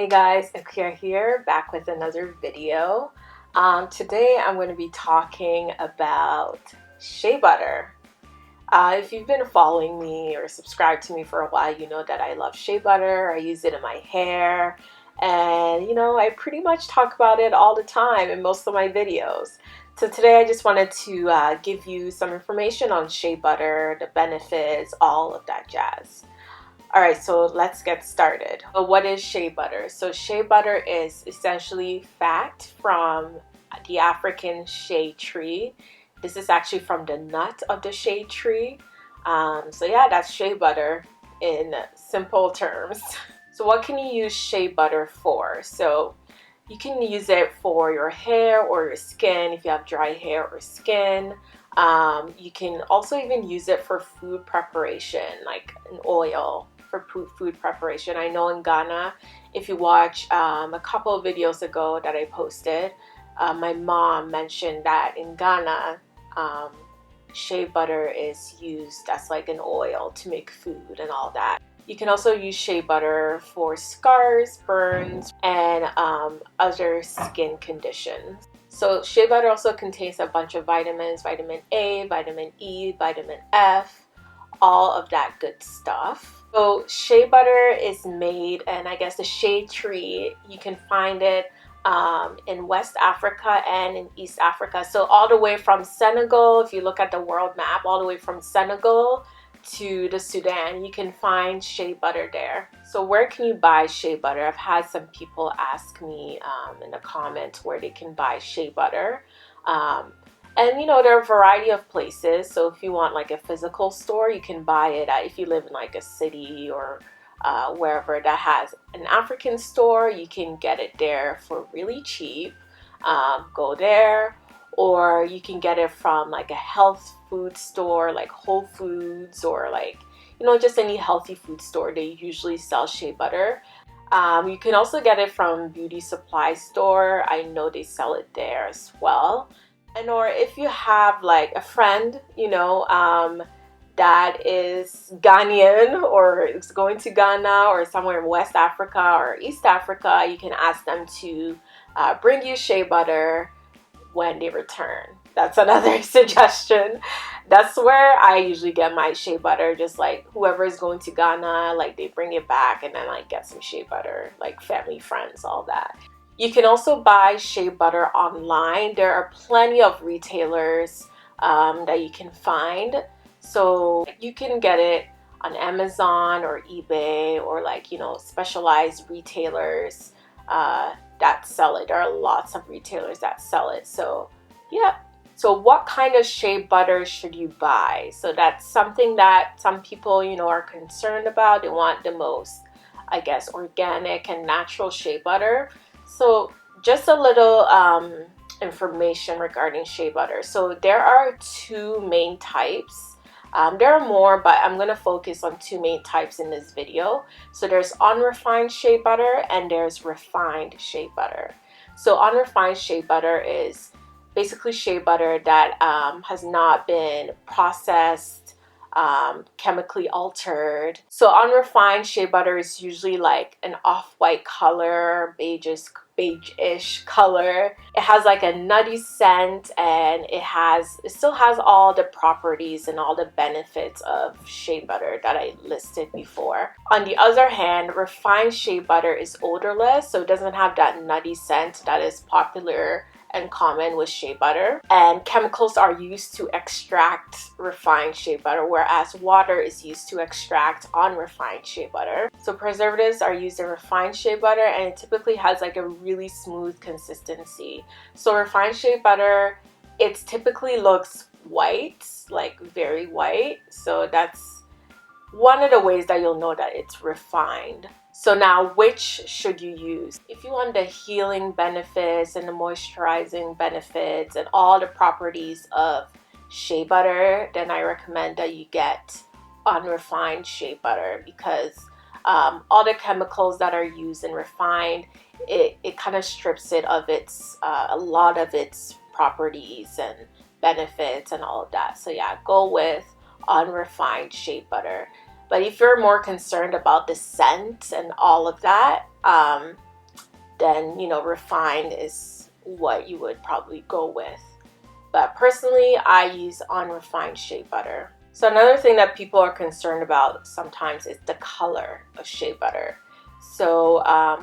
Hey guys, Akua here, back with another video. Today I'm going to be talking about shea butter. If you've been following me or subscribed to me for a while, you know that I love shea butter. I use it in my hair, and I pretty much talk about it all the time in most of my videos. So today I just wanted to give you some information on shea butter, the benefits, all of that jazz. All right, so let's get started. So what is shea butter? So shea butter is essentially fat from the African shea tree. This is actually from the nut of the shea tree. So yeah, that's shea butter in simple terms. So what can you use shea butter for? So you can use it for your hair or your skin if you have dry hair or skin. You can also even use it for food preparation, like an oil for food preparation. I know in Ghana, if you watch a couple of videos ago that I posted, my mom mentioned that in Ghana, shea butter is used as like an oil to make food and all that. You can also use shea butter for scars, burns, and other skin conditions. So shea butter also contains a bunch of vitamins, vitamin A, vitamin E, vitamin F, all of that good stuff. So shea butter is made, and I guess the shea tree, you can find it in West Africa and in East Africa. So all the way from Senegal, if you look at the world map, all the way from Senegal to the Sudan, you can find shea butter there. So where can you buy shea butter? I've had some people ask me in the comments where they can buy shea butter. And there are a variety of places. So if you want like a physical store, you can buy it if you live in like a city or wherever that has an African store, you can get it there for really cheap. Go there. Or you can get it from like a health food store like Whole Foods, or like just any healthy food store. They usually sell shea butter. You can also get it from beauty supply store. I know they sell it there as well. And or if you have like a friend that is Ghanaian or is going to Ghana or somewhere in West Africa or East Africa, you can ask them to bring you shea butter when they return. That's another suggestion. That's where I usually get my shea butter. Just like whoever is going to Ghana, like they bring it back and then like get some shea butter, like family, friends, all that. You can also buy shea butter online. There are plenty of retailers that you can find. So you can get it on Amazon or eBay, or like specialized retailers that sell it. There are lots of retailers that sell it. So yeah. So what kind of shea butter should you buy? So that's something that some people are concerned about. They want the most, I guess, organic and natural shea butter. So just a little information regarding shea butter. So there are two main types. There are more, but I'm going to focus on two main types in this video. So there's unrefined shea butter and there's refined shea butter. So unrefined shea butter is basically shea butter that has not been processed, chemically altered. So unrefined shea butter is usually like an off-white color, beige-ish color. It has like a nutty scent, and it still has all the properties and all the benefits of shea butter that I listed before. On the other hand, refined shea butter is odorless, so it doesn't have that nutty scent that is popular and common with shea butter, and chemicals are used to extract refined shea butter, whereas water is used to extract unrefined shea butter. So preservatives are used in refined shea butter, and it typically has like a really smooth consistency. So refined shea butter, it typically looks white, like very white. So that's one of the ways that you'll know that it's refined. So now, which should you use? If you want the healing benefits and the moisturizing benefits and all the properties of shea butter, then I recommend that you get unrefined shea butter, because all the chemicals that are used in refined, it kind of strips it of its a lot of its properties and benefits and all of that. So yeah, go with unrefined shea butter. But if you're more concerned about the scent and all of that, then refined is what you would probably go with. But personally, I use unrefined shea butter. So another thing that people are concerned about sometimes is the color of shea butter. So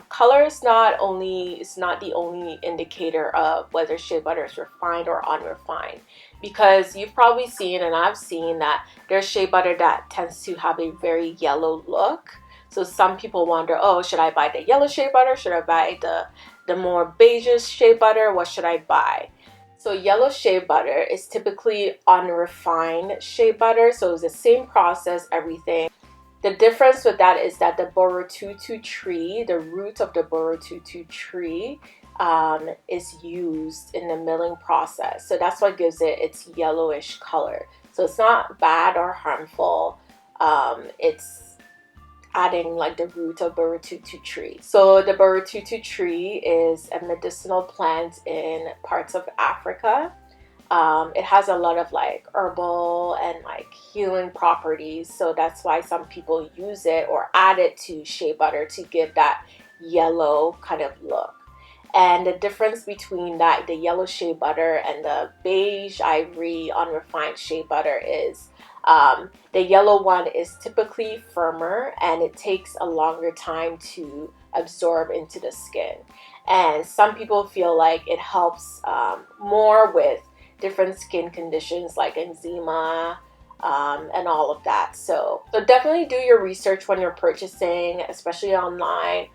color is not the only indicator of whether shea butter is refined or unrefined, because you've probably seen, and I've seen, that there's shea butter that tends to have a very yellow look. So some people wonder, oh, should I buy the yellow shea butter? Should I buy the more beige shea butter? What should I buy? So yellow shea butter is typically unrefined shea butter. So it's the same process, everything. The difference with that is that the Borututu tree, the root of the Borututu tree, is used in the milling process. So that's what gives it its yellowish color. So it's not bad or harmful. It's adding like the root of Borututu tree. So the Borututu tree is a medicinal plant in parts of Africa. It has a lot of like herbal and like healing properties, so that's why some people use it or add it to shea butter to give that yellow kind of look. And the difference between the yellow shea butter and the beige ivory unrefined shea butter is the yellow one is typically firmer and it takes a longer time to absorb into the skin. And some people feel like it helps more with different skin conditions like eczema and all of that. So definitely do your research when you're purchasing, especially online,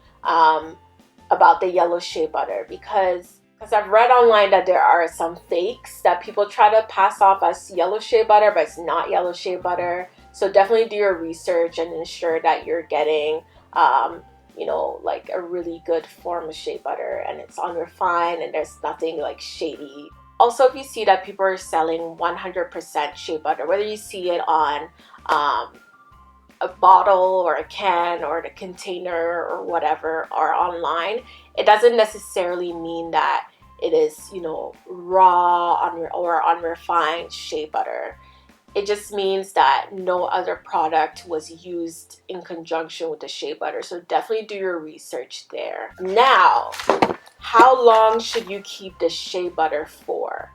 about the yellow shea butter, because I've read online that there are some fakes that people try to pass off as yellow shea butter, but it's not yellow shea butter. So definitely do your research and ensure that you're getting like a really good form of shea butter and it's unrefined and there's nothing like shady. Also, if you see that people are selling 100% shea butter, whether you see it on a bottle or a can or the container or whatever, or online, it doesn't necessarily mean that it is, raw or unrefined shea butter. It just means that no other product was used in conjunction with the shea butter. So definitely do your research there. Now, how long should you keep the shea butter for?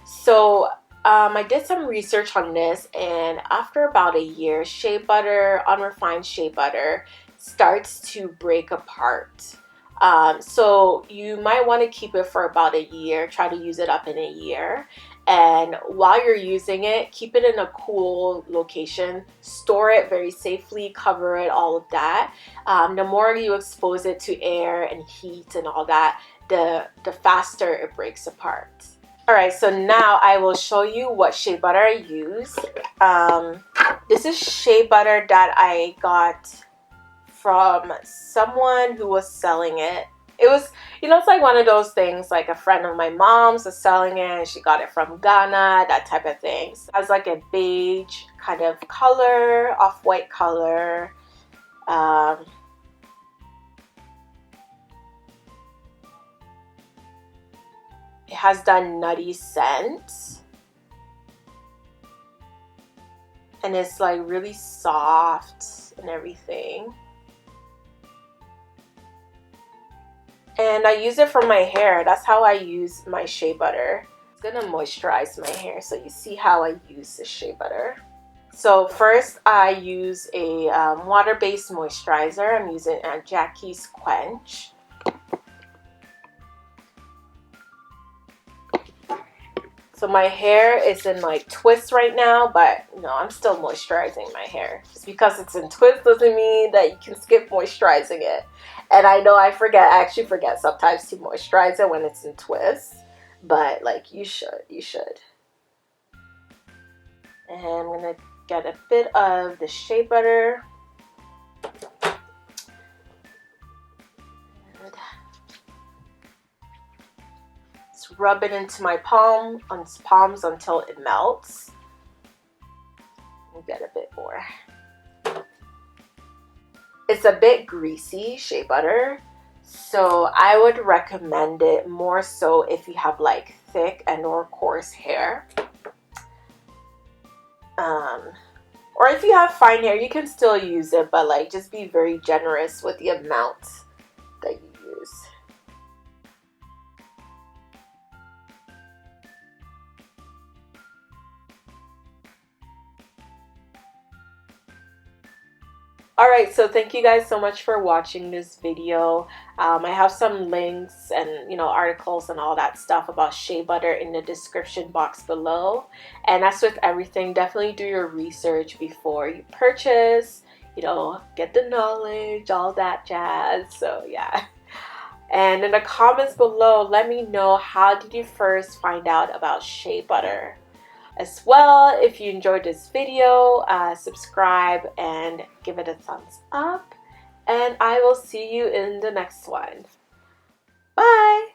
So I did some research on this, and after about a year, shea butter, unrefined shea butter, starts to break apart. So you might want to keep it for about a year. Try to use it up in a year. And while you're using it, keep it in a cool location. Store it very safely, cover it, all of that. The more you expose it to air and heat and all that, the faster it breaks apart. Alright, so now I will show you what shea butter I use. This is shea butter that I got from someone who was selling it. It was, it's like one of those things, like a friend of my mom's was selling it and she got it from Ghana, that type of thing. So it has like a beige kind of color, off-white color. It has that nutty scent. And it's like really soft and everything. And I use it for my hair. That's how I use my shea butter. It's gonna moisturize my hair, so you see how I use the shea butter. So first I use a water-based moisturizer. I'm using Jackie's Quench. So my hair is in like twists right now, but I'm still moisturizing my hair. Just because it's in twists doesn't mean that you can skip moisturizing it. And I know I actually forget sometimes to moisturize it when it's in twists, but like you should. And I'm gonna get a bit of the shea butter. Rub it into my palms until it melts. Get a bit more. It's a bit greasy, shea butter, so I would recommend it more so if you have like thick and or coarse hair. Or if you have fine hair, you can still use it, but like just be very generous with the amount that you use. Alright, so thank you guys so much for watching this video. I have some links and articles and all that stuff about shea butter in the description box below. And as with everything, definitely do your research before you purchase, get the knowledge, all that jazz. So yeah. And in the comments below, let me know, how did you first find out about shea butter? As well, if you enjoyed this video, subscribe and give it a thumbs up. And I will see you in the next one. Bye!